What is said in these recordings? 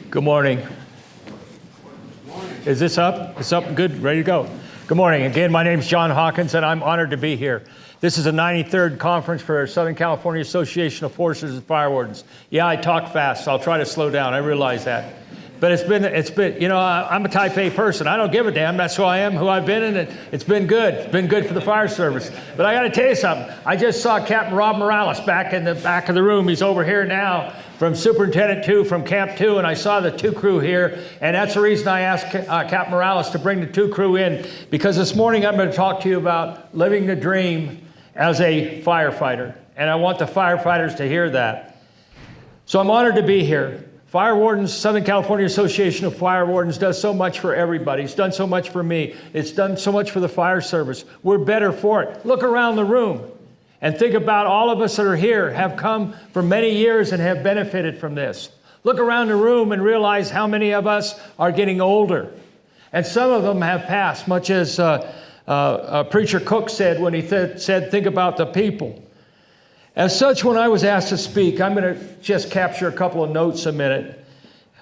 Good morning. Is this up? It's up, good, ready to go. Good morning. Again, my name's John Hawkins, and I'm honored to be here. This is the 93rd conference for Southern California Association of Foresters and Fire Wardens. Yeah, I talk fast, so I'll try to slow down. I realize that. But it's been, you know, I'm a type A person. I don't give a damn. That's who I am, who I've been, and it's been good. It's been good for the fire service. But I got to tell you something. I just saw Captain Rob Morales back in the back of the room. He's over here now from Superintendent 2, from Camp 2, and I saw the 2 crew here. And that's the reason I asked Captain Morales to bring the 2 crew in, because this morning I'm going to talk to you about living the dream as a firefighter. And I want the firefighters to hear that. So I'm honored to be here. Fire Wardens, Southern California Association of Fire Wardens does so much for everybody. It's done so much for me. It's done so much for the fire service. We're better for it. Look around the room and think about all of us that are here have come for many years and have benefited from this. Look around the room and realize how many of us are getting older. And some of them have passed, much as Preacher Cook said when he said, think about the people. As such, when I was asked to speak, I'm going to just capture a couple of notes a minute.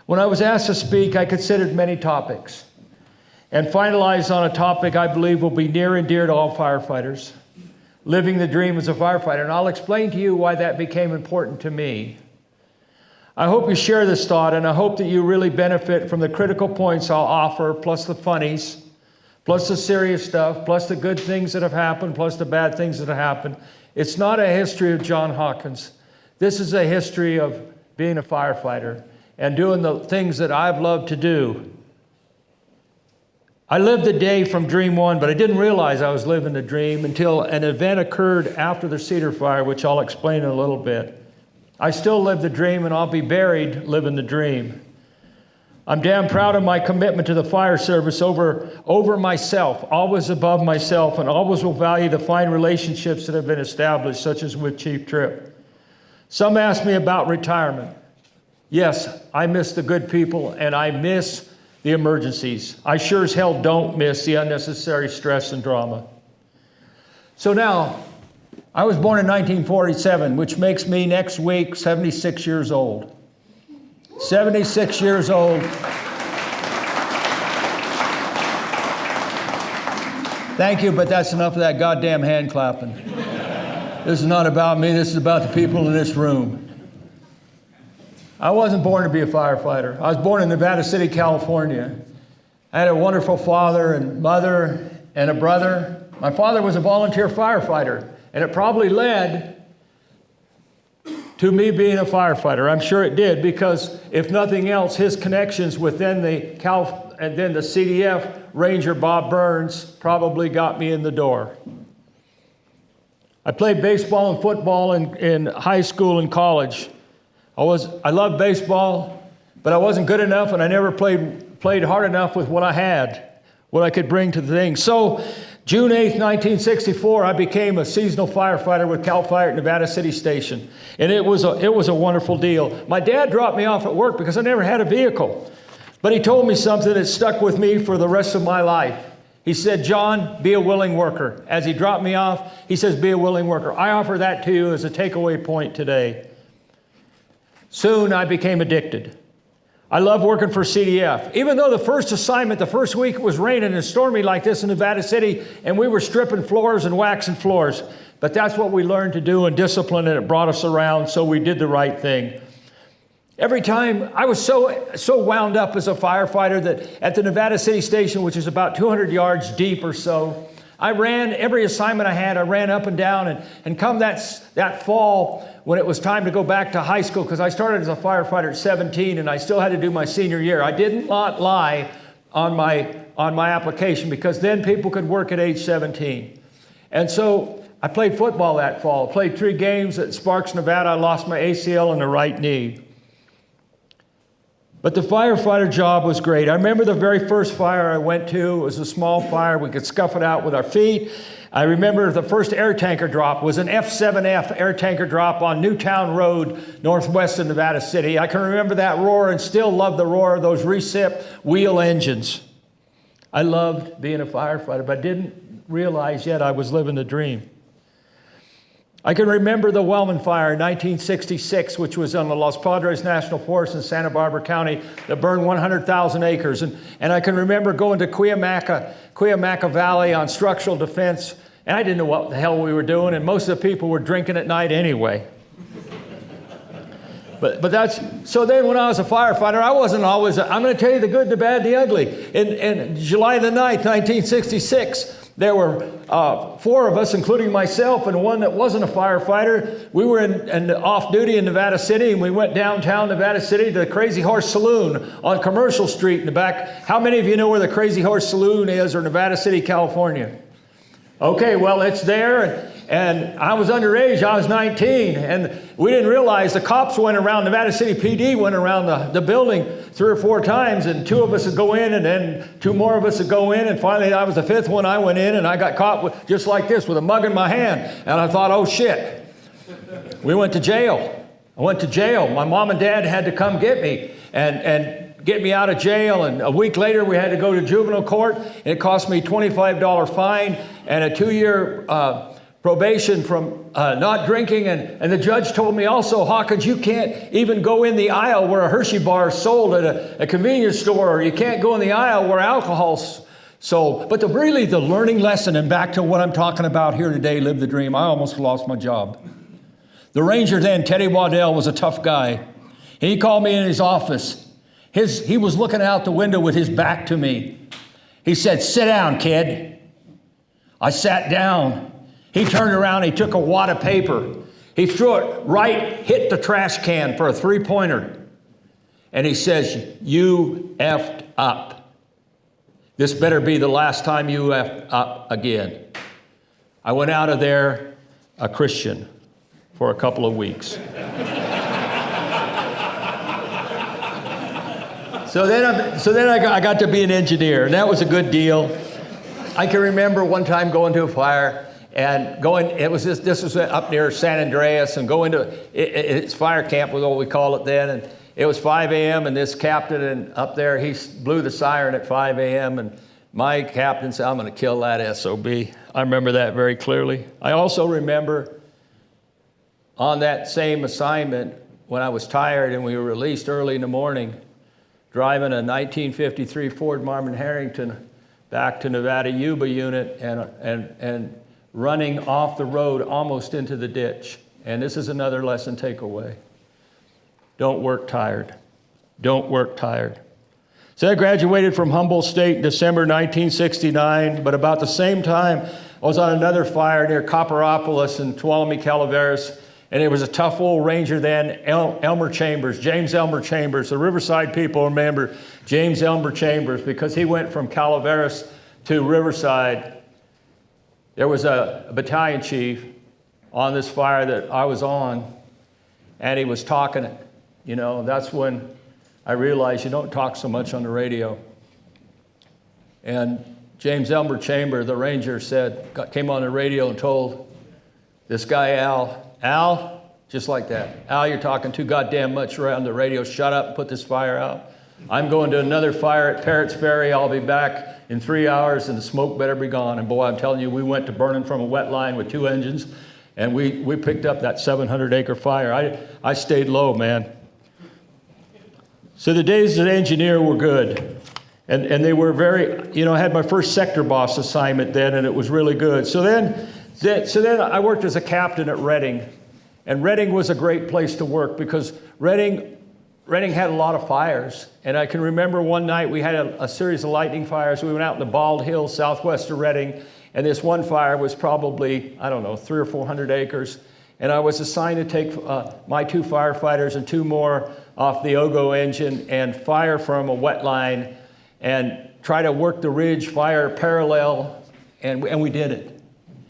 When I was asked to speak, I considered many topics and finalized on a topic I believe will be near and dear to all firefighters, living the dream as a firefighter. And I'll explain to you why that became important to me. I hope you share this thought, and I hope that you really benefit from the critical points I'll offer, plus the funnies, plus the serious stuff, plus the good things that have happened, plus the bad things that have happened. It's not a history of John Hawkins. This is a history of being a firefighter and doing the things that I've loved to do. I lived the day from Dream 1, but I didn't realize I was living the dream until an event occurred after the Cedar Fire, which I'll explain in a little bit. I still live the dream, and I'll be buried living the dream. I'm damn proud of my commitment to the fire service over myself, always above myself, and always will value the fine relationships that have been established, such as with Chief Tripp. Some ask me about retirement. Yes, I miss the good people, and I miss the emergencies. I sure as hell don't miss the unnecessary stress and drama. So now, I was born in 1947, which makes me next week 76 years old. 76 years old. Thank you, but that's enough of that goddamn hand clapping. This is not about me, this is about the people in this room. I wasn't born to be a firefighter. I was born in Nevada City, California. I had a wonderful father and mother and a brother. My father was a volunteer firefighter, and it probably led to me being a firefighter. I'm sure it did, because if nothing else, his connections within the CDF Ranger Bob Burns probably got me in the door. I played baseball and football in high school and college. I loved baseball, but I wasn't good enough, and I never played hard enough with what I had, what I could bring to the thing. So June 8th, 1964, I became a seasonal firefighter with CAL FIRE at Nevada City Station. And it was a wonderful deal. My dad dropped me off at work because I never had a vehicle. But he told me something that stuck with me for the rest of my life. He said, John, be a willing worker. As he dropped me off, he says, be a willing worker. I offer that to you as a takeaway point today. Soon I became addicted. I love working for CDF. Even though the first assignment, the first week, it was raining and stormy like this in Nevada City, and we were stripping floors and waxing floors. But that's what we learned to do in discipline, and it brought us around, so we did the right thing. Every time, I was so wound up as a firefighter that at the Nevada City Station, which is about 200 yards deep or so, I ran every assignment I had. I ran up and down, and come that fall, when it was time to go back to high school, because I started as a firefighter at 17 and I still had to do my senior year. I didn't lie on my application, because then people could work at age 17. And so I played football that fall. Played 3 games at Sparks, Nevada. I lost my ACL in the right knee. But the firefighter job was great. I remember the very first fire I went to. It was a small fire. We could scuff it out with our feet. I remember the first air tanker drop was an F7F air tanker drop on Newtown Road, northwest of Nevada City. I can remember that roar and still love the roar of those recip wheel engines. I loved being a firefighter, but I didn't realize yet I was living the dream. I can remember the Wellman Fire in 1966, which was on the Los Padres National Forest in Santa Barbara County that burned 100,000 acres. And I can remember going to Cuyamaca Valley on structural defense, and I didn't know what the hell we were doing, and most of the people were drinking at night anyway. But that's, so then when I was a firefighter, I wasn't always, I'm going to tell you the good, the bad, the ugly. In July the 9th, 1966, there were 4 of us, including myself, and one that wasn't a firefighter. We were in off duty in Nevada City, and we went downtown Nevada City to the Crazy Horse Saloon on Commercial Street in the back. How many of you know where the Crazy Horse Saloon is, or Nevada City, California? Okay, well, it's there, and I was underage. I was 19, and we didn't realize the cops went around, Nevada City PD went around the building 3 or 4 times, and 2 of us would go in, and then 2 more of us would go in, and finally I was the 5th one. I went in, and I got caught with, just like this, with a mug in my hand, and I thought, oh shit. We went to jail. I went to jail. My mom and dad had to come get me, and get me out of jail, and a week later we had to go to juvenile court, and it cost me $25 fine and a 2-year probation from not drinking, and the judge told me also, Hawkins, you can't even go in the aisle where a Hershey bar is sold at a convenience store, or you can't go in the aisle where alcohol's sold. But really the learning lesson, and back to what I'm talking about here today, live the dream, I almost lost my job. The ranger then, Teddy Waddell, was a tough guy. He called me in his office. He was looking out the window with his back to me. He said, sit down, kid. I sat down. He turned around, he took a wad of paper. He threw it hit the trash can for a 3-pointer. And he says, you effed up. This better be the last time you effed up again. I went out of there a Christian for a couple of weeks. So then I got to be an engineer, and that was a good deal. I can remember one time going to a fire and this was up near San Andreas, and going to, it's fire camp was what we call it then, and it was 5 a.m. and this captain up there, he blew the siren at 5 a.m. and my captain said, I'm going to kill that SOB. I remember that very clearly. I also remember on that same assignment when I was tired and we were released early in the morning, driving a 1953 Ford Marmon Harrington back to Nevada Yuba unit and running off the road almost into the ditch. And this is another lesson takeaway. Don't work tired. Don't work tired. So I graduated from Humboldt State in December 1969, but about the same time, I was on another fire near Copperopolis in Tuolumne, Calaveras, and it was a tough old ranger then, Elmer Chambers, James Elmer Chambers. The Riverside people remember James Elmer Chambers because he went from Calaveras to Riverside. There was a battalion chief on this fire that I was on, and he was talking. You know, that's when I realized you don't talk so much on the radio. And James Elmer Chambers, the ranger, came on the radio and told this guy, Al, just like that, Al, you're talking too goddamn much around the radio. Shut up and put this fire out. I'm going to another fire at Parrott's Ferry. I'll be back in 3 hours, and the smoke better be gone. And boy, I'm telling you, we went to burning from a wet line with 2 engines, and we picked up that 700-acre fire. I stayed low, man. So the days as an engineer were good. And they were very, I had my first sector boss assignment then, and it was really good. So then I worked as a captain at Redding. And Redding was a great place to work because Redding had a lot of fires. And I can remember one night we had a series of lightning fires. We went out in the Bald Hills, southwest of Redding. And this one fire was probably, 300 or 400 acres. And I was assigned to take my 2 firefighters and 2 more off the Ogo engine and fire from a wet line and try to work the ridge, fire parallel, and we did it.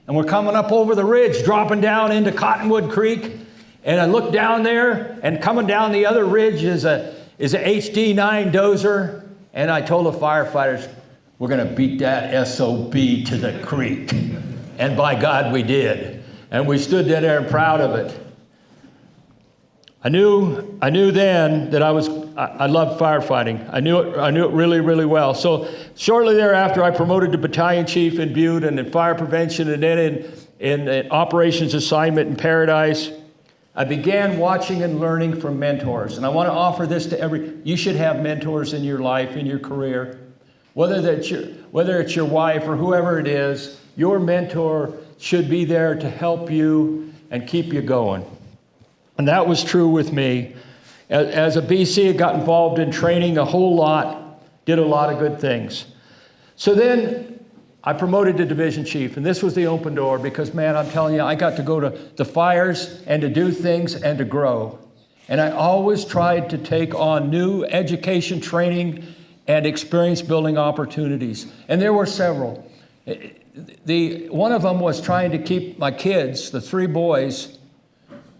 And we're coming up over the ridge, dropping down into Cottonwood Creek, and I look down there, and coming down the other ridge is a HD9 dozer, and I told the firefighters, we're going to beat that SOB to the creek. And by God, we did. And we stood there and proud of it. I knew then that I loved firefighting. I knew it really, really well. So shortly thereafter, I promoted to battalion chief in Butte and in fire prevention. And then in an operations assignment in Paradise, I began watching and learning from mentors. And I want to offer this to you should have mentors in your life, in your career. Whether it's your wife or whoever it is, your mentor should be there to help you and keep you going. And that was true with me. As a BC, I got involved in training a whole lot, did a lot of good things. So then I promoted to division chief, and this was the open door because, man, I'm telling you, I got to go to the fires and to do things and to grow. And I always tried to take on new education, training, and experience building opportunities. And there were several. One of them was trying to keep my kids, the 3 boys,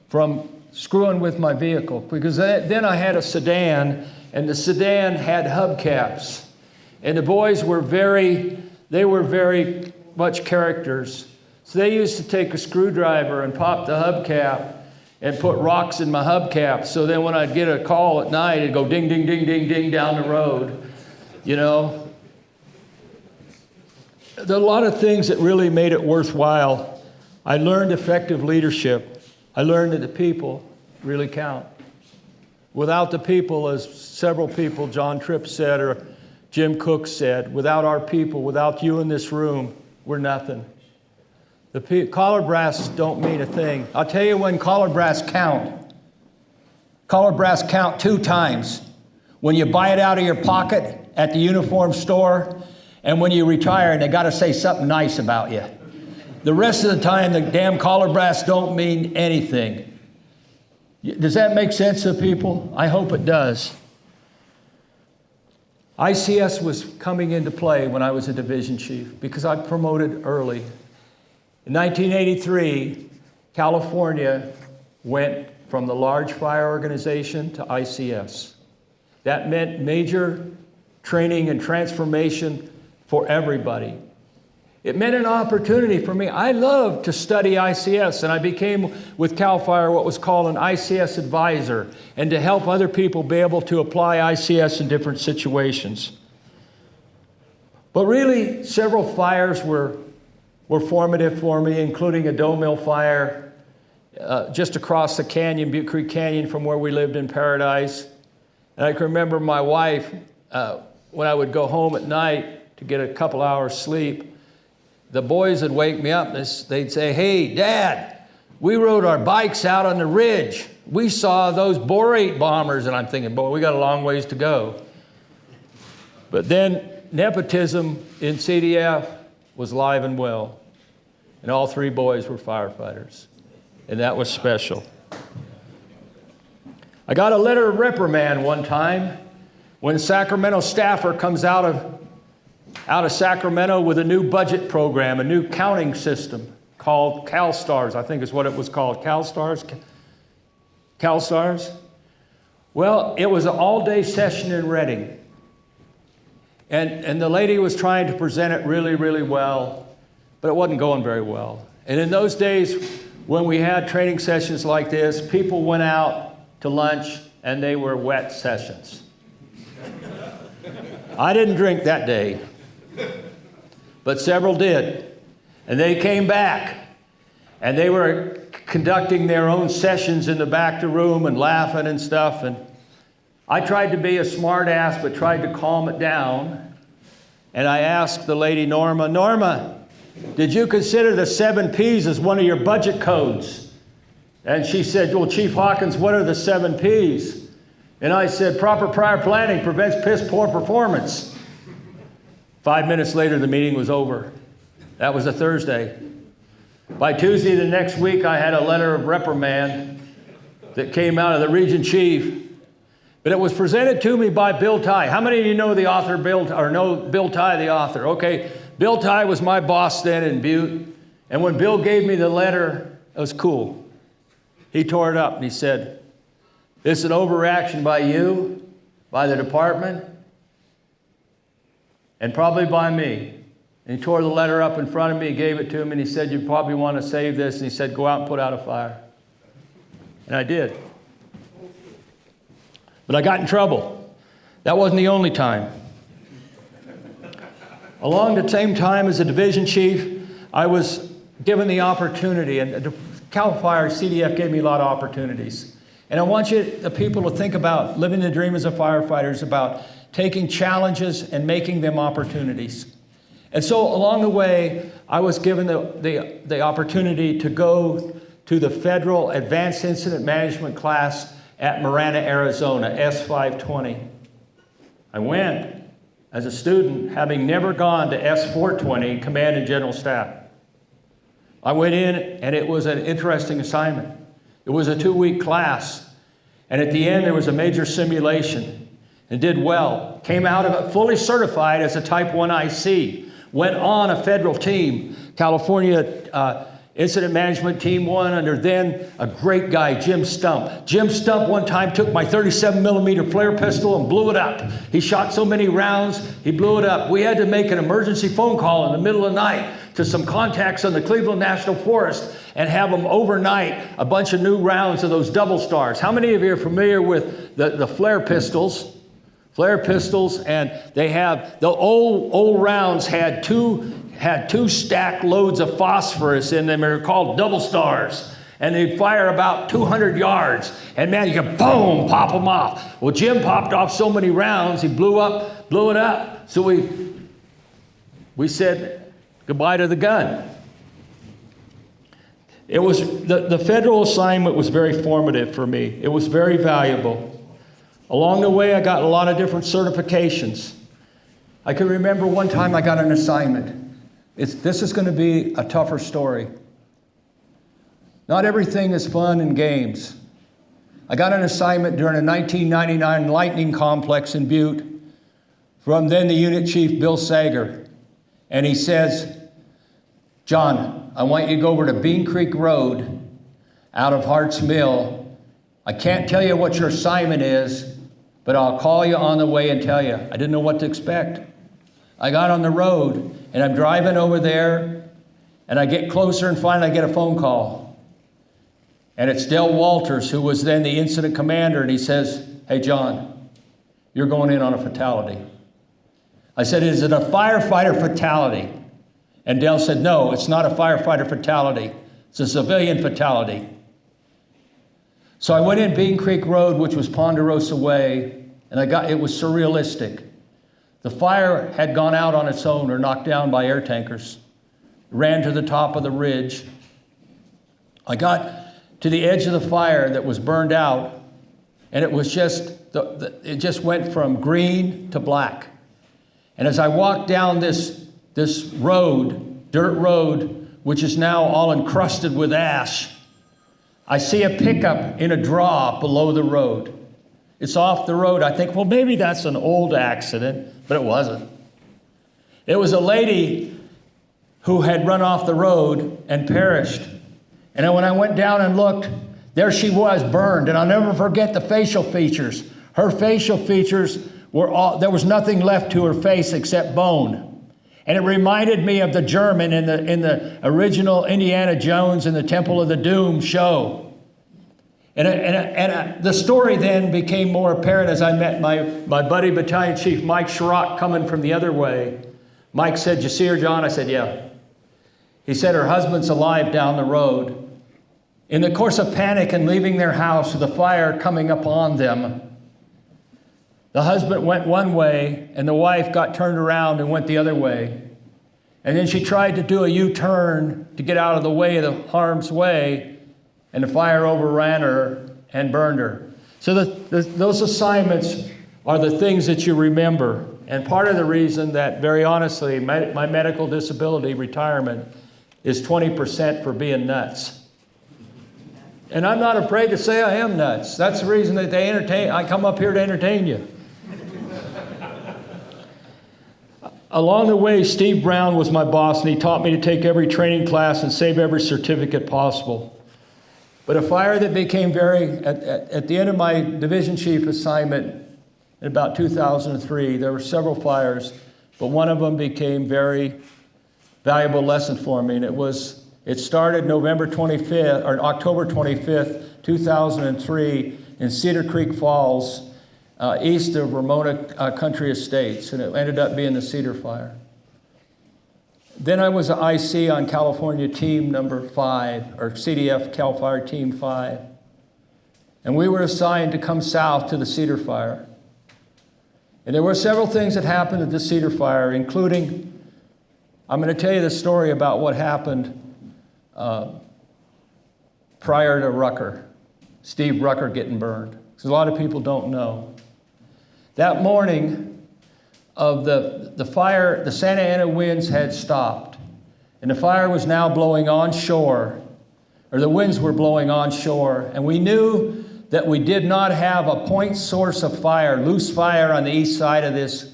from screwing with my vehicle, because then I had a sedan, and the sedan had hubcaps, and the boys were very much characters. So they used to take a screwdriver and pop the hubcap and put rocks in my hubcap. So then when I'd get a call at night, it'd go ding, ding, ding, ding, ding down the road, you know. There are a lot of things that really made it worthwhile. I learned effective leadership. I learned that the people really count. Without the people, as several people, John Tripp said, or Jim Cook said, without our people, without you in this room, we're nothing. The collar brass don't mean a thing. I'll tell you when collar brass count. Collar brass count 2 times. When you buy it out of your pocket at the uniform store, and when you retire and they got to say something nice about you. The rest of the time, the damn collar brass don't mean anything. Does that make sense to people? I hope it does. ICS was coming into play when I was a division chief because I promoted early. In 1983, California went from the large fire organization to ICS. That meant major training and transformation for everybody. It meant an opportunity for me. I loved to study ICS, and I became, with CAL FIRE, what was called an ICS advisor, and to help other people be able to apply ICS in different situations. But really, several fires were formative for me, including a dough mill fire just across the canyon, Butte Creek Canyon, from where we lived in Paradise. And I can remember my wife, when I would go home at night to get a couple hours sleep, the boys would wake me up and they'd say, "Hey, Dad, we rode our bikes out on the ridge. We saw those borate bombers." And I'm thinking, boy, we got a long ways to go. But then nepotism in CDF was alive and well. And all 3 boys were firefighters. And that was special. I got a letter of reprimand one time when a Sacramento staffer comes out of Sacramento with a new budget program, a new counting system called CalSTARS, I think is what it was called. CalSTARS? Well, it was an all-day session in Reading. And the lady was trying to present it really, really well, but it wasn't going very well. And in those days, when we had training sessions like this, people went out to lunch and they were wet sessions. I didn't drink that day, but several did. And they came back and they were conducting their own sessions in the back of the room and laughing and stuff. And I tried to be a smart ass, but tried to calm it down. And I asked the lady, Norma, did you consider the 7 P's as one of your budget codes? And she said, well, Chief Hawkins, what are the 7 P's? And I said, proper prior planning prevents piss poor performance. 5 minutes later, the meeting was over. That was a Thursday. By Tuesday the next week, I had a letter of reprimand that came out of the region chief. But it was presented to me by Bill Tye. How many of you know the author, know Bill Tye, the author? Okay, Bill Tye was my boss then in Butte. And when Bill gave me the letter, it was cool. He tore it up and he said, this is an overreaction by you, by the department, and probably by me. And he tore the letter up in front of me, gave it to him, and he said, you probably want to save this. And he said, go out and put out a fire. And I did. But I got in trouble. That wasn't the only time. Along the same time as a division chief, I was given the opportunity, and the Cal Fire CDF gave me a lot of opportunities. And I want the people to think about living the dream as a firefighter is about taking challenges and making them opportunities. And so along the way, I was given the opportunity to go to the Federal Advanced Incident Management class at Marana, Arizona, S520. I went as a student, having never gone to S420, Command and General Staff. I went in, and it was an interesting assignment. It was a 2-week class, and at the end, there was a major simulation, and did well. Came out of it fully certified as a Type 1 IC. Went on a federal team, California Incident Management Team 1, under then a great guy, Jim Stump. Jim Stump one time took my 37 millimeter flare pistol and blew it up. He shot so many rounds, he blew it up. We had to make an emergency phone call in the middle of the night to some contacts on the Cleveland National Forest and have them overnight a bunch of new rounds of those double stars. How many of you are familiar with the flare pistols? Flare pistols, and they have, the old rounds had two stacked loads of phosphorus in them. They're called double stars. And they'd fire about 200 yards. And man, you could boom, pop them off. Well, Jim popped off so many rounds, he blew it up. So we said goodbye to the gun. It was, the federal assignment was very formative for me. It was very valuable. Along the way, I got a lot of different certifications. I can remember one time I got an assignment. This is going to be a tougher story. Not everything is fun and games. I got an assignment during a 1999 lightning complex in Butte from then the unit chief, Bill Sager. And he says, John, I want you to go over to Bean Creek Road out of Hart's Mill. I can't tell you what your assignment is, but I'll call you on the way and tell you. I didn't know what to expect. I got on the road, and I'm driving over there, and I get closer, and finally I get a phone call. And it's Dale Walters, who was then the incident commander, and he says, hey, John, you're going in on a fatality. I said, is it a firefighter fatality? And Dale said, no, it's not a firefighter fatality. It's a civilian fatality. So I went in Bean Creek Road, which was Ponderosa Way, and it was surrealistic. The fire had gone out on its own or knocked down by air tankers. Ran to the top of the ridge. I got to the edge of the fire that was burned out, and it was it just went from green to black. And as I walked down this road, dirt road, which is now all encrusted with ash, I see a pickup in a draw below the road. It's off the road. I think, well, maybe that's an old accident, but it wasn't. It was a lady who had run off the road and perished. And when I went down and looked, there she was, burned. And I'll never forget the facial features. Her facial features there was nothing left to her face except bone. And it reminded me of the German in the original Indiana Jones and the Temple of the Doom show. And the story then became more apparent as I met my buddy, Battalion Chief Mike Schrock, coming from the other way. Mike said, you see her, John? I said, yeah. He said, her husband's alive down the road. In the course of panic and leaving their house with the fire coming upon them, the husband went one way, and the wife got turned around and went the other way. And then she tried to do a U-turn to get out of the way of the harm's way, and the fire overran her and burned her. So those assignments are the things that you remember. And part of the reason that, very honestly, my medical disability retirement is 20% for being nuts. And I'm not afraid to say I am nuts. That's the reason that I come up here to entertain you. Along the way, Steve Brown was my boss, and he taught me to take every training class and save every certificate possible. But a fire that became at the end of my division chief assignment in about 2003, there were several fires, but one of them became very valuable lesson for me, and it started October 25th, 2003 in Cedar Creek Falls, east of Ramona Country Estates, and it ended up being the Cedar Fire. Then I was an IC on California Team number 5, or CDF Cal Fire Team 5. And we were assigned to come south to the Cedar Fire. And there were several things that happened at the Cedar Fire, including, I'm going to tell you the story about what happened prior to Rucker, Steve Rucker getting burned, because a lot of people don't know. That morning of the fire, the Santa Ana winds had stopped, and the fire was now blowing onshore, or the winds were blowing onshore, and we knew that we did not have a point source of fire, loose fire on the east side of this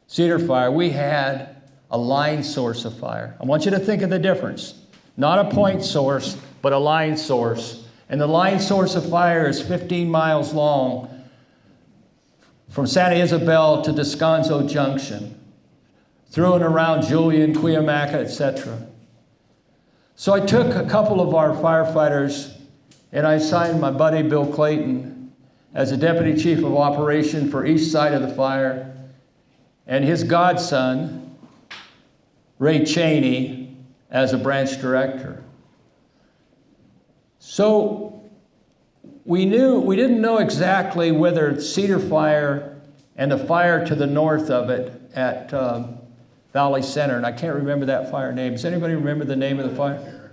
Cedar Fire. We had a line source of fire. I want you to think of the difference. Not a point source, but a line source. And the line source of fire is 15 miles long from Santa Isabel to Descanso Junction, through and around Julian, Cuyamaca, etc. So I took a couple of our firefighters and I assigned my buddy Bill Clayton as a deputy chief of operation for east side of the fire, and his godson, Ray Cheney, as a branch director. So we didn't know exactly whether Cedar Fire and the fire to the north of it at Valley Center, and I can't remember that fire name. Does anybody remember the name of the fire?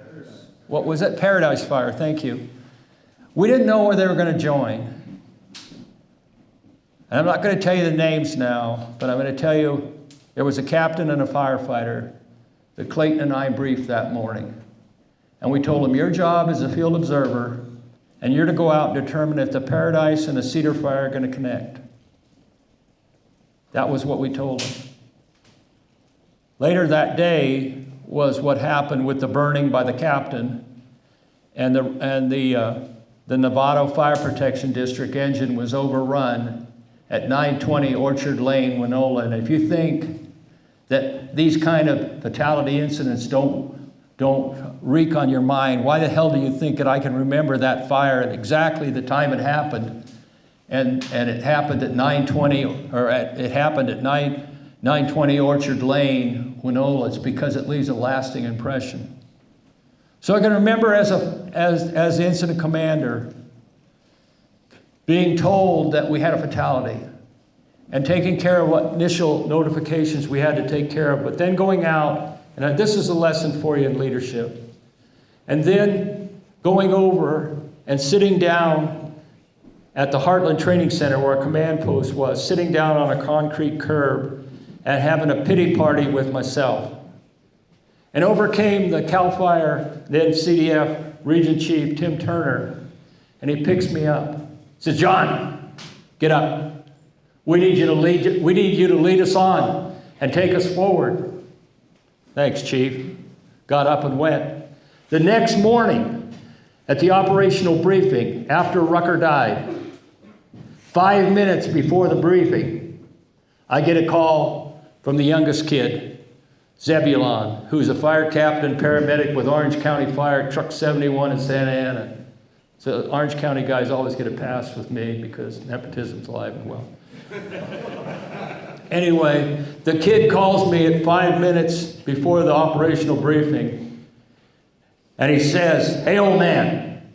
What was it? Paradise Fire, thank you. We didn't know where they were going to join. And I'm not going to tell you the names now, but I'm going to tell you there was a captain and a firefighter that Clayton and I briefed that morning. And we told them, your job is a field observer, and you're to go out and determine if the Paradise and the Cedar Fire are going to connect. That was what we told them. Later that day was what happened with the burning by the captain, and the Novato Fire Protection District engine was overrun at 920 Orchard Lane, Winona. And if you think that these kind of fatality incidents don't reek on your mind, why the hell do you think that I can remember that fire at exactly the time it happened? And it happened at 920 Orchard Lane, Winona. It's because it leaves a lasting impression. So I can remember as the incident commander being told that we had a fatality and taking care of what initial notifications we had to take care of, but then going out, and this is a lesson for you in leadership, and then going over and sitting down at the Heartland Training Center where our command post was, sitting down on a concrete curb and having a pity party with myself. And over came the CAL FIRE, then CDF Region Chief Tim Turner, and he picks me up. He says, John, get up. We need you to lead us on and take us forward. Thanks, Chief. Got up and went. The next morning, at the operational briefing, after Rucker died, 5 minutes before the briefing, I get a call from the youngest kid, Zebulon, who's a fire captain, paramedic with Orange County Fire, Truck 71 in Santa Ana. So Orange County guys always get a pass with me because nepotism's alive and well. Anyway, the kid calls me at 5 minutes before the operational briefing, and he says, hey, old man,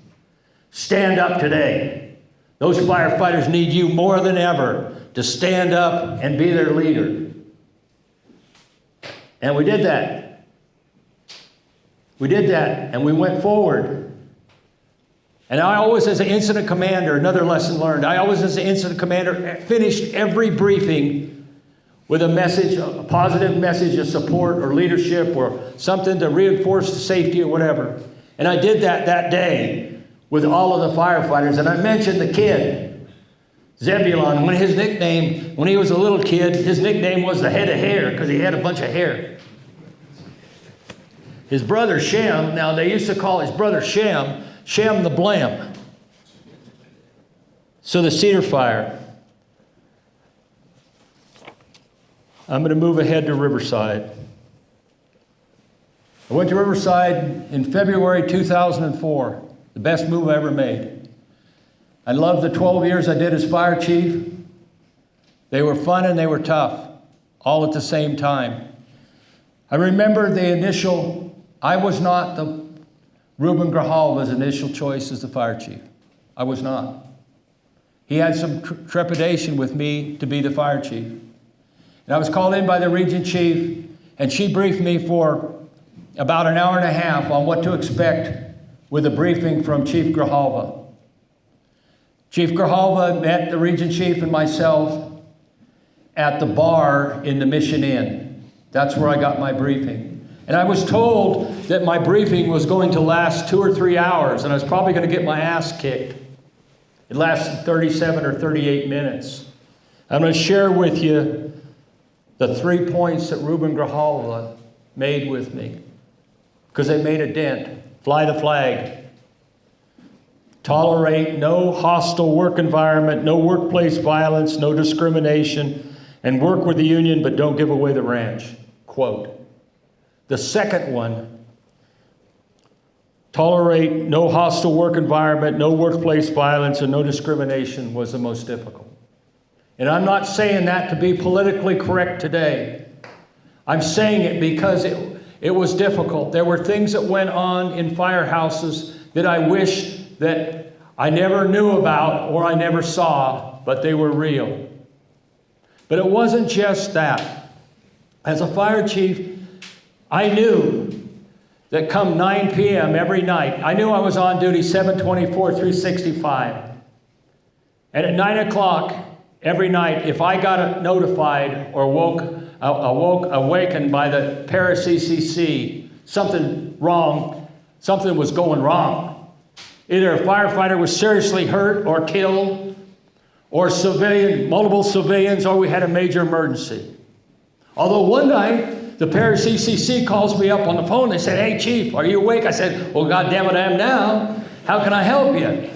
stand up today. Those firefighters need you more than ever to stand up and be their leader. And we did that. We did that, and we went forward. And I always, as an incident commander, another lesson learned, I always, as an incident commander, finished every briefing with a message, a positive message of support or leadership or something to reinforce the safety or whatever. And I did that day with all of the firefighters. And I mentioned the kid, Zebulon, when he was a little kid, his nickname was the head of hair because he had a bunch of hair. His brother Shem, now they used to call his brother Shem the Blam. So the Cedar Fire. I'm going to move ahead to Riverside. I went to Riverside in February 2004, the best move I ever made. I loved the 12 years I did as fire chief. They were fun and they were tough, all at the same time. I remember I was not Reuben Grijalva's initial choice as the fire chief. I was not. He had some trepidation with me to be the fire chief. And I was called in by the region chief, and she briefed me for about an hour and a half on what to expect with a briefing from Chief Grijalva. Chief Grijalva met the region chief and myself at the bar in the Mission Inn. That's where I got my briefing. And I was told that my briefing was going to last 2 or 3 hours, and I was probably going to get my ass kicked. It lasted 37 or 38 minutes. I'm going to share with you the 3 points that Reuben Grijalva made with me, because they made a dent. Fly the flag. Tolerate no hostile work environment, no workplace violence, no discrimination, and work with the union, but don't give away the ranch. Quote. The second one, tolerate no hostile work environment, no workplace violence, and no discrimination, was the most difficult. And I'm not saying that to be politically correct today. I'm saying it because it was difficult. There were things that went on in firehouses that I wish that I never knew about or I never saw, but they were real. But it wasn't just that. As a fire chief, I knew that come 9 p.m. every night, I knew I was on duty 7/24, 365. And at 9 o'clock every night, if I got notified or awakened by the para-CCC, something wrong, something was going wrong. Either a firefighter was seriously hurt or killed, or multiple civilians, or we had a major emergency. Although one night, the para-CCC calls me up on the phone. They said, "Hey, Chief, are you awake?" I said, "Well, goddamn it, I am now. How can I help you?"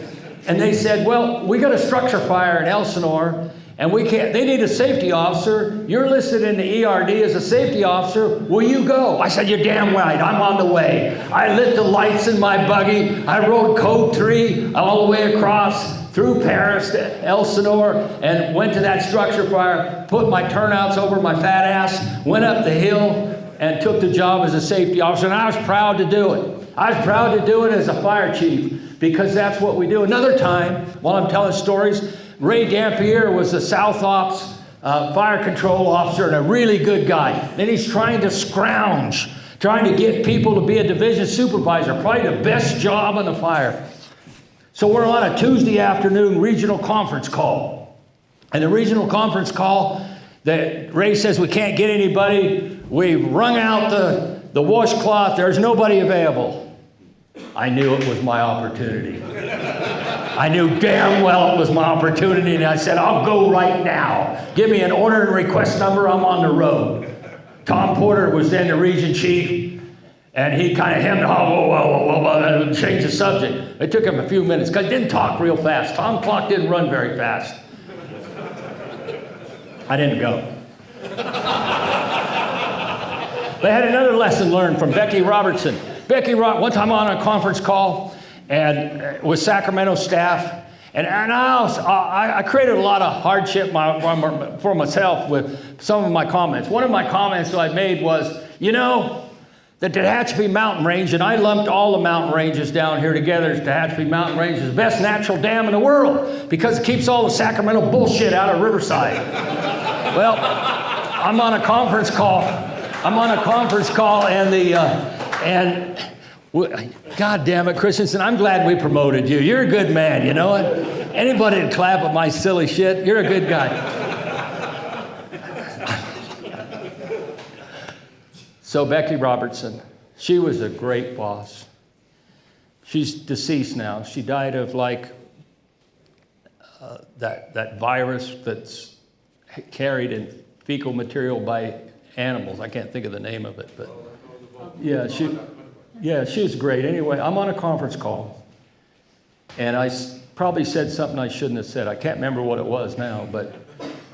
And they said, "Well, we got a structure fire in Elsinore, and they need a safety officer. You're listed in the ERD as a safety officer. Will you go?" I said, "You're damn right. I'm on the way." I lit the lights in my buggy. I rode Code 3 all the way across through Paris to Elsinore and went to that structure fire, put my turnouts over my fat ass, went up the hill and took the job as a safety officer. And I was proud to do it. I was proud to do it as a fire chief because that's what we do. Another time, while I'm telling stories, Ray Dampier was the South Ops fire control officer and a really good guy. Then he's trying to scrounge, trying to get people to be a division supervisor, probably the best job on the fire. So we're on a Tuesday afternoon regional conference call. And the regional conference call, Ray says, "We can't get anybody. We've wrung out the washcloth. There's nobody available." I knew it was my opportunity. I knew damn well it was my opportunity, and I said, "I'll go right now. Give me an order and request number. I'm on the road." Tom Porter was then the region chief. And he kind of hemmed and changed the subject. It took him a few minutes because he didn't talk real fast. Tom Clock didn't run very fast. I didn't go. They had another lesson learned from Becky Robertson. One time on a conference call and with Sacramento staff, and I created a lot of hardship for myself with some of my comments. One of my comments that I made was, the Tehachapi Mountain Range, and I lumped all the mountain ranges down here together as Tehachapi Mountain Range is the best natural dam in the world because it keeps all the Sacramento bullshit out of Riverside. Well, I'm on a conference call, and God damn it, Christensen, I'm glad we promoted you. You're a good man, you know what? Anybody would clap at my silly shit. You're a good guy. So Becky Robertson, she was a great boss. She's deceased now. She died of that virus that's carried in fecal material by animals. I can't think of the name of it, but yeah, she was great. Anyway, I'm on a conference call, and I probably said something I shouldn't have said. I can't remember what it was now, but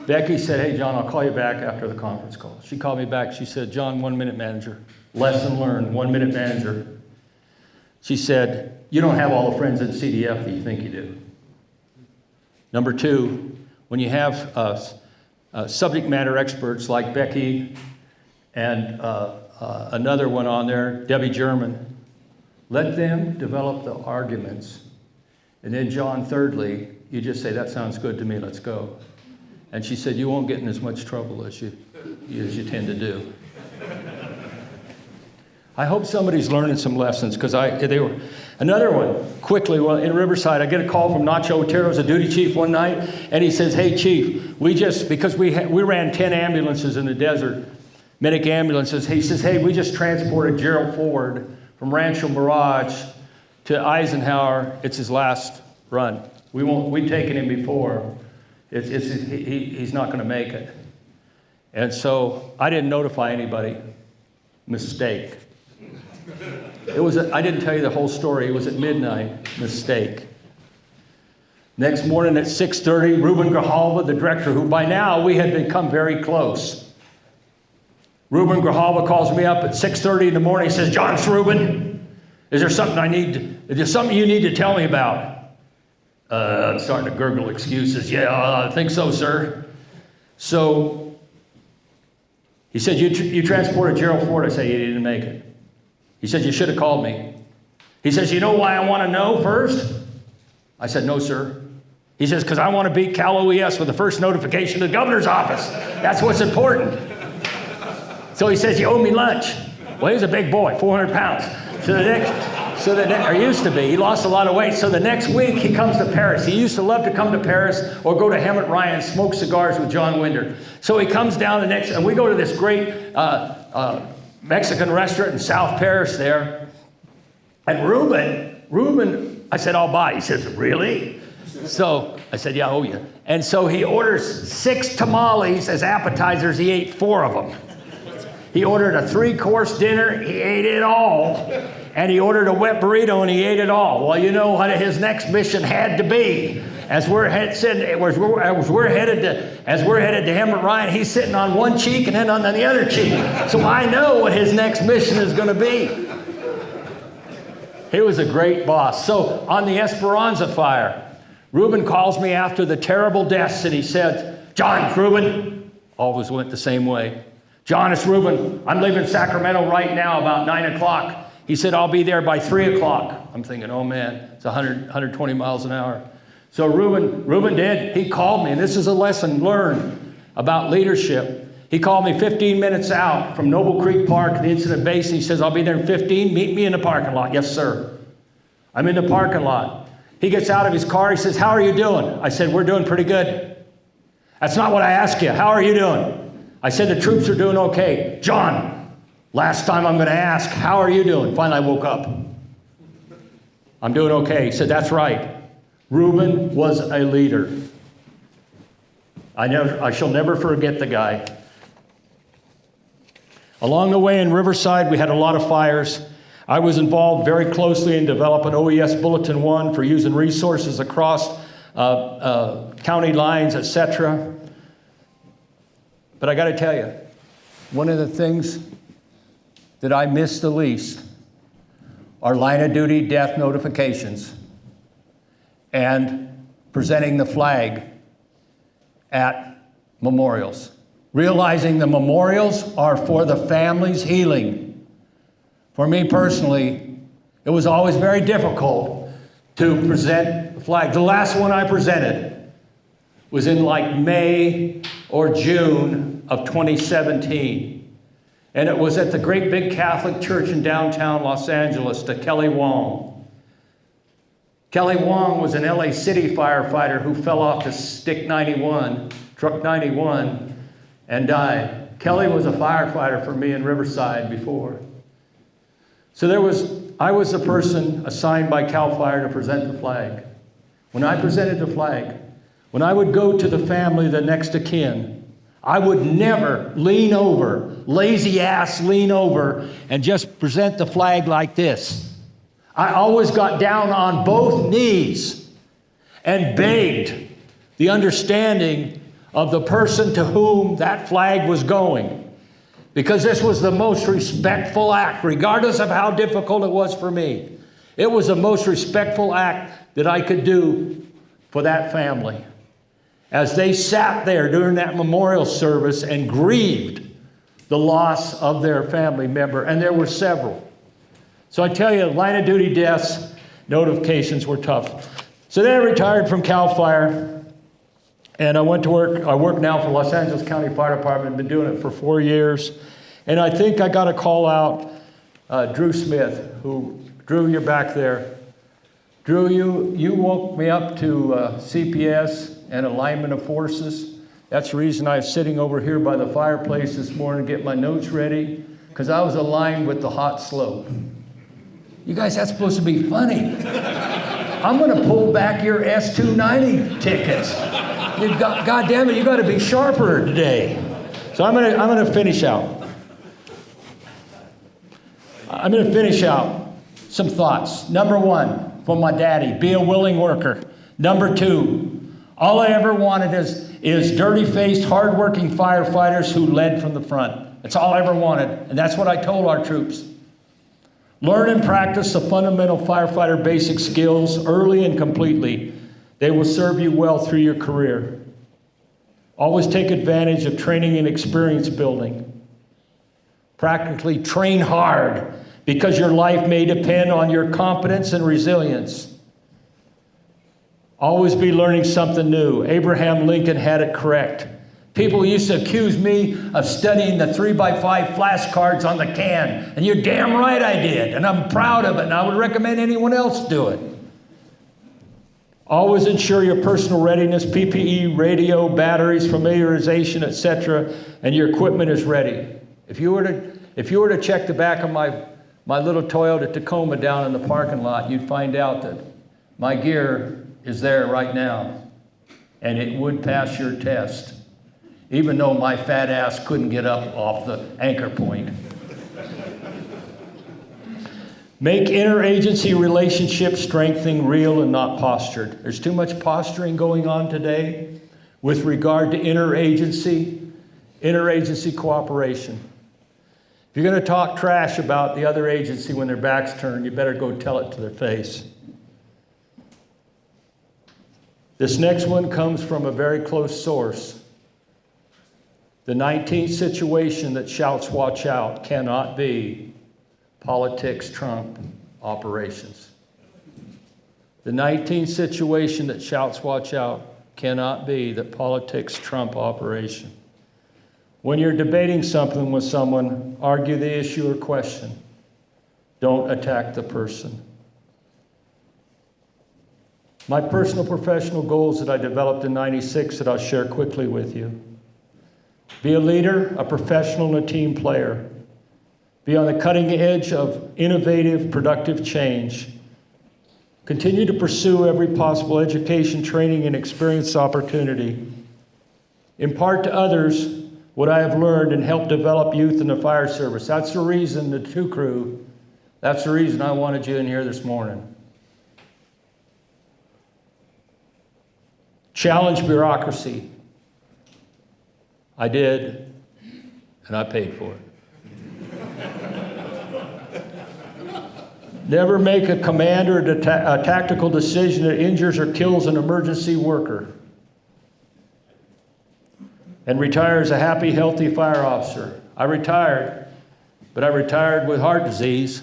Becky said, "Hey, John, I'll call you back after the conference call." She called me back. She said, "John, 1 minute manager. Lesson learned, 1 minute manager." She said, "You don't have all the friends in CDF that you think you do. Number two, when you have subject matter experts like Becky and another one on there, Debbie German. Let them develop the arguments. And then John, thirdly, you just say, that sounds good to me, let's go. And she said, you won't get in as much trouble as you tend to do. I hope somebody's learning some lessons, because they were. Another one, quickly, well, in Riverside, I get a call from Nacho Otero's a duty chief one night, and he says, hey, chief, because we ran 10 ambulances in the desert, medic ambulances, he says, hey, we just transported Gerald Ford from Rancho Mirage to Eisenhower. It's his last run. We'd taken him before. He's not going to make it. And so I didn't notify anybody. Mistake. I didn't tell you the whole story. It was at midnight. Mistake. Next morning at 6:30, Ruben Grijalva, the director, who by now we had become very close. Ruben Grijalva calls me up at 6:30 in the morning. He says, John Ruben, is there something you need to tell me about? I'm starting to gurgle excuses. Yeah, I think so, sir. So he said, you transported Gerald Ford. I said, he didn't make it. He said, you should have called me. He says, you know why I want to know first? I said, no, sir. He says, because I want to beat Cal OES with the first notification to the governor's office. That's what's important. So he says, you owe me lunch. Well, he's a big boy, 400 pounds. Or used to be. He lost a lot of weight. So the next week he comes to Paris. He used to love to come to Paris or go to Hemet Ryan and smoke cigars with John Winder. So he comes down and we go to this great Mexican restaurant in South Paris there. And Ruben, I said, I'll buy. He says, really? So I said, yeah, I owe you. And so he orders 6 tamales as appetizers. He ate 4 of them. He ordered a 3-course dinner. He ate it all. And he ordered a wet burrito, and he ate it all. Well, you know what his next mission had to be. As we're headed to Hemet Ryan, he's sitting on one cheek and then on the other cheek. So I know what his next mission is going to be. He was a great boss. So on the Esperanza fire, Ruben calls me after the terrible deaths, and he said, John, Ruben, always went the same way. John, it's Ruben. I'm leaving Sacramento right now about 9 o'clock. He said, I'll be there by 3 o'clock. I'm thinking, oh man, it's 120 miles an hour. So Ruben did. He called me, and this is a lesson learned about leadership. He called me 15 minutes out from Noble Creek Park, the incident base, and he says, I'll be there in 15. Meet me in the parking lot. Yes, sir. I'm in the parking lot. He gets out of his car. He says, how are you doing? I said, we're doing pretty good. That's not what I asked you. How are you doing? I said, the troops are doing okay. John, last time I'm going to ask, how are you doing? Finally, I woke up. I'm doing okay. He said, that's right. Ruben was a leader. I shall never forget the guy. Along the way in Riverside, we had a lot of fires. I was involved very closely in developing OES Bulletin 1 for using resources across county lines, etc. But I got to tell you, one of the things that I miss the least are line of duty death notifications and presenting the flag at memorials. Realizing the memorials are for the family's healing. For me personally, it was always very difficult to present the flag. The last one I presented was in like May or June of 2017. And it was at the great big Catholic church in downtown Los Angeles, to Kelly Wong. Kelly Wong was an LA City firefighter who fell off the truck 91, and died. Kelly was a firefighter for me in Riverside before. So I was the person assigned by CAL FIRE to present the flag. When I presented the flag, when I would go to the family, the next of kin, I would never lean over, lazy ass lean over, and just present the flag like this. I always got down on both knees and begged the understanding of the person to whom that flag was going. Because this was the most respectful act, regardless of how difficult it was for me. It was the most respectful act that I could do for that family. As they sat there during that memorial service and grieved the loss of their family member, and there were several. So I tell you, line of duty deaths, notifications were tough. So then I retired from CAL FIRE, and I went to work. I work now for Los Angeles County Fire Department, been doing it for 4 years. And I think I got to call out Drew Smith, Drew, you're back there. Drew, you woke me up to CPS and alignment of forces. That's the reason I was sitting over here by the fireplace this morning to get my notes ready, because I was aligned with the hot slope. You guys, that's supposed to be funny. I'm going to pull back your S290 tickets. God damn it, you got to be sharper today. So I'm going to finish out. I'm going to finish out some thoughts. Number one, from my daddy, be a willing worker. Number two, all I ever wanted is dirty-faced, hard-working firefighters who led from the front. That's all I ever wanted, and that's what I told our troops. Learn and practice the fundamental firefighter basic skills early and completely. They will serve you well through your career. Always take advantage of training and experience building. Practically train hard, because your life may depend on your competence and resilience. Always be learning something new. Abraham Lincoln had it correct. People used to accuse me of studying the 3x5 flashcards on the can, and you're damn right I did, and I'm proud of it, and I would recommend anyone else do it. Always ensure your personal readiness, PPE, radio, batteries, familiarization, etc., and your equipment is ready. If you were to check the back of my little Toyota Tacoma down in the parking lot, you'd find out that my gear is there right now, and it would pass your test, even though my fat ass couldn't get up off the anchor point. Make interagency relationships strengthening real and not postured. There's too much posturing going on today with regard to interagency cooperation. If you're going to talk trash about the other agency when their back's turned, you better go tell it to their face. This next one comes from a very close source. The 19th situation that shouts watch out cannot be politics trump operations. The 19th situation that shouts watch out cannot be that politics trump operation. When you're debating something with someone, argue the issue or question. Don't attack the person. My personal professional goals that I developed in '96 that I'll share quickly with you. Be a leader, a professional, and a team player. Be on the cutting edge of innovative, productive change. Continue to pursue every possible education, training, and experience opportunity. Impart to others what I have learned and help develop youth in the fire service. That's the reason, the 2 crew, that's the reason I wanted you in here this morning. Challenge bureaucracy. I did, and I paid for it. Never make a command or a tactical decision that injures or kills an emergency worker. And retire as a happy, healthy fire officer. I retired, but I retired with heart disease.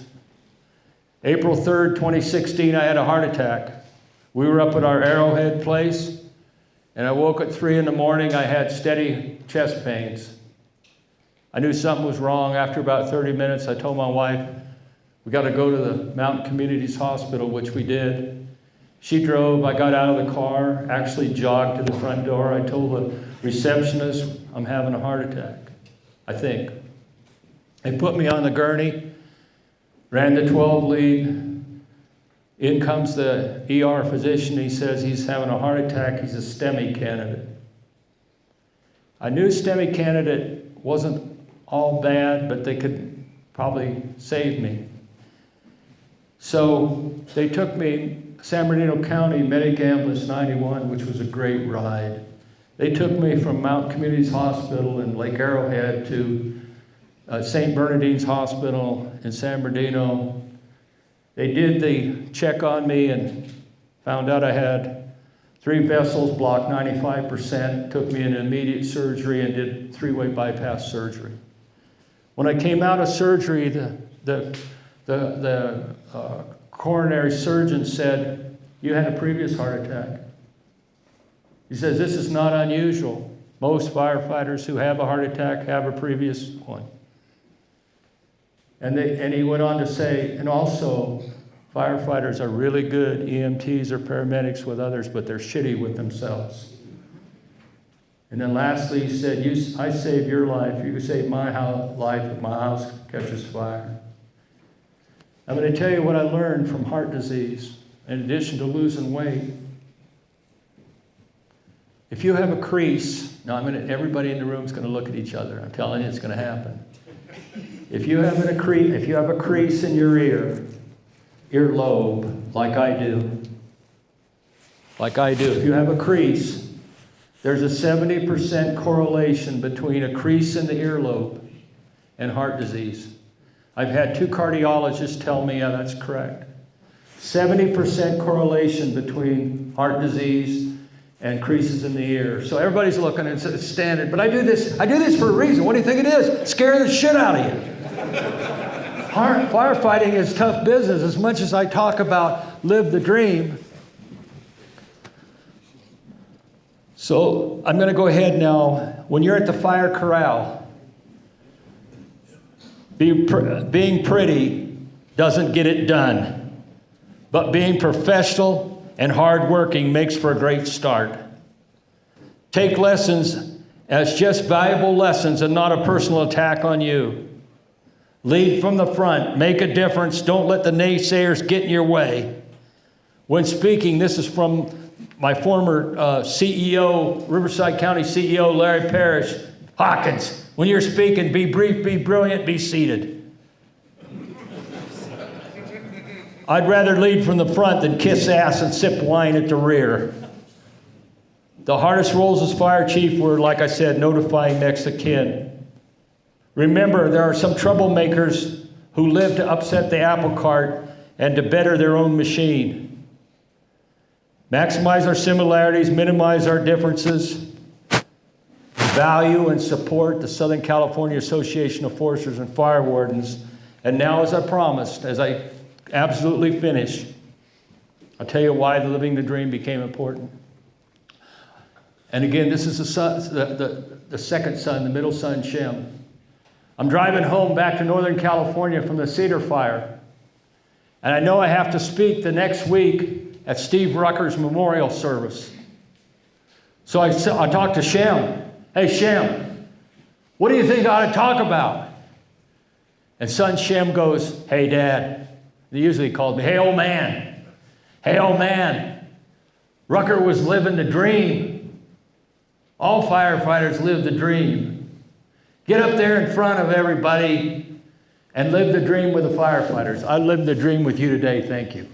April 3rd, 2016, I had a heart attack. We were up at our Arrowhead place, and I woke at 3 in the morning. I had steady chest pains. I knew something was wrong. After about 30 minutes, I told my wife, we got to go to the Mountain Communities Hospital, which we did. She drove. I got out of the car, actually jogged to the front door. I told the receptionist, I'm having a heart attack, I think. They put me on the gurney, ran the 12 lead. In comes the ER physician. He says he's having a heart attack. He's a STEMI candidate. I knew STEMI candidate wasn't all bad, but they could probably save me. So they took me, San Bernardino County, Medigamblis 91, which was a great ride. They took me from Mountain Communities Hospital in Lake Arrowhead to St. Bernardine's Hospital in San Bernardino. They did the check on me and found out I had 3 vessels blocked 95%, took me into immediate surgery and did 3-way bypass surgery. When I came out of surgery, the coronary surgeon said, "You had a previous heart attack." He says, "This is not unusual. Most firefighters who have a heart attack have a previous one." And he went on to say, and also, firefighters are really good EMTs or paramedics with others, but they're shitty with themselves. And then lastly, he said, I saved your life. You saved my life if my house catches fire. I'm going to tell you what I learned from heart disease, in addition to losing weight. If you have a crease, now everybody in the room is going to look at each other. I'm telling you, it's going to happen. If you have a crease in your earlobe, like I do, if you have a crease, there's a 70% correlation between a crease in the earlobe and heart disease. I've had 2 cardiologists tell me, yeah, that's correct. 70% correlation between heart disease and creases in the ear. So everybody's looking, and it's standard. But I do this for a reason. What do you think it is? Scare the shit out of you. Firefighting is tough business. As much as I talk about live the dream. So I'm going to go ahead now. When you're at the fire corral, being pretty doesn't get it done. But being professional and hardworking makes for a great start. Take lessons as just valuable lessons and not a personal attack on you. Lead from the front. Make a difference. Don't let the naysayers get in your way. When speaking, this is from my former CEO, Riverside County CEO, Larry Parrish, Hawkins. When you're speaking, be brief, be brilliant, be seated. I'd rather lead from the front than kiss ass and sip wine at the rear. The hardest roles as fire chief were, like I said, notifying next of kin. Remember, there are some troublemakers who live to upset the apple cart and to better their own machine. Maximize our similarities, minimize our differences. Value and support the Southern California Association of Foresters and Fire Wardens. And now, as I promised, as I absolutely finish, I'll tell you why the Living the Dream became important. And again, this is the second son, the middle son, Shem. I'm driving home back to Northern California from the Cedar Fire. And I know I have to speak the next week at Steve Rucker's memorial service. So I talked to Shem. "Hey, Shem, what do you think I ought to talk about?" And son Shem goes, "Hey, Dad." He usually called me, "Hey, old man. Hey, old man. Rucker was living the dream. All firefighters live the dream. Get up there in front of everybody and live the dream with the firefighters." I lived the dream with you today. Thank you.